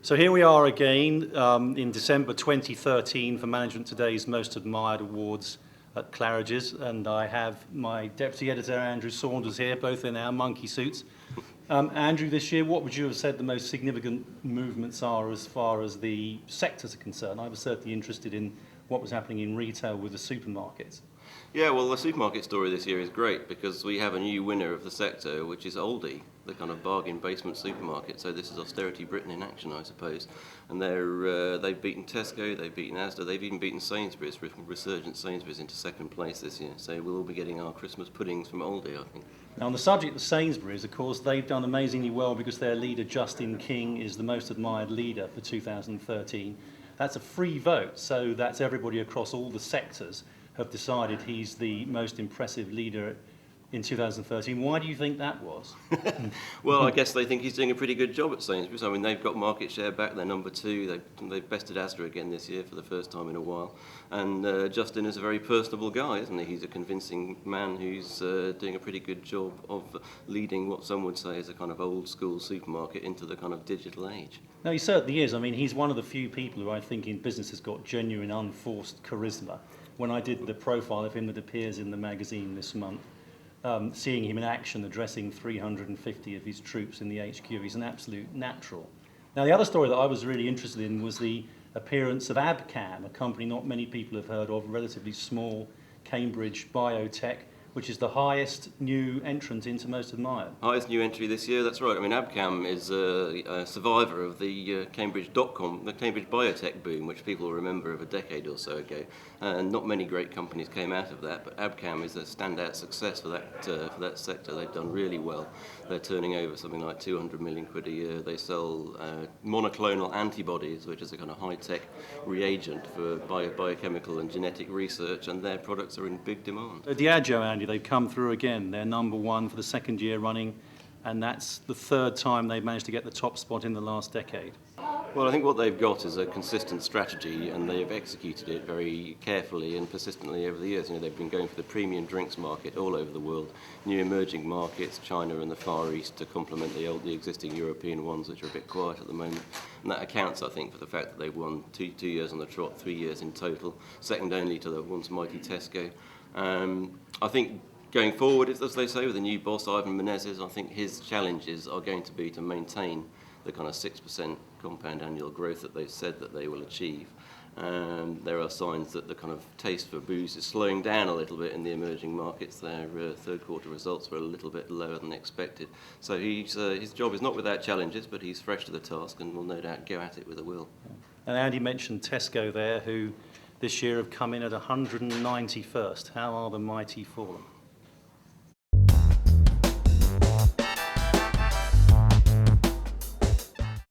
So here we are again in December 2013 for Management Today's Most Admired Awards at Claridge's, and I have my Deputy Editor Andrew Saunders here, both in our monkey suits. Andrew, this year, what would you have said the most significant movements are as far as the sectors are concerned? I was certainly interested in what was happening in retail with the supermarkets. Yeah, well, the supermarket story this year is great because we have a new winner of the sector, which is Aldi, the kind of bargain basement supermarket. So this is austerity Britain in action, I suppose. And they've beaten Tesco, they've beaten Asda, they've even beaten Sainsbury's, resurgent Sainsbury's into second place this year. So we'll all be getting our Christmas puddings from Aldi, I think. Now, on the subject of Sainsbury's, of course, they've done amazingly well because their leader, Justin King, is the most admired leader for 2013. That's a free vote, so that's everybody across all the sectors have decided he's the most impressive leader in 2013. Why do you think that was? Well, I guess they think he's doing a pretty good job at Sainsbury's. I mean, they've got market share back. They're number two. They've bested Asda again this year for the first time in a while. And Justin is a very personable guy, isn't he? He's a convincing man who's doing a pretty good job of leading what some would say is a kind of old school supermarket into the kind of digital age. No, he certainly is. I mean, he's one of the few people who I think in business has got genuine, unforced charisma. When I did the profile of him that appears in the magazine this month, seeing him in action addressing 350 of his troops in the HQ, he's an absolute natural. Now, the other story that I was really interested in was the appearance of Abcam, a company not many people have heard of, relatively small Cambridge biotech, which is the highest new entrant into Most Admired. Highest new entry this year, that's right. I mean, Abcam is a survivor of the Cambridge biotech boom, which people will remember of a decade or so ago. And not many great companies came out of that, but Abcam is a standout success for that sector. They've done really well. They're turning over something like 200 million quid a year. They sell monoclonal antibodies, which is a kind of high-tech reagent for biochemical and genetic research, and their products are in big demand. Diageo, Andy, they've come through again. They're number one for the second year running, and that's the third time they've managed to get the top spot in the last decade. Well, I think what they've got is a consistent strategy, and they've executed it very carefully and persistently over the years. You know, they've been going for the premium drinks market all over the world, new emerging markets, China and the Far East, to complement the existing European ones, which are a bit quiet at the moment. And that accounts, I think, for the fact that they've won two years on the trot, 3 years in total, second only to the once mighty Tesco. I think going forward, as they say, with the new boss, Ivan Menezes, I think his challenges are going to be to maintain the kind of 6% compound annual growth that they've said that they will achieve. There are signs that the kind of taste for booze is slowing down a little bit in the emerging markets. Their third quarter results were a little bit lower than expected. So his job is not without challenges, but he's fresh to the task and will no doubt go at it with a will. And Andy mentioned Tesco there, who this year have come in at 191st. How are the mighty fallen?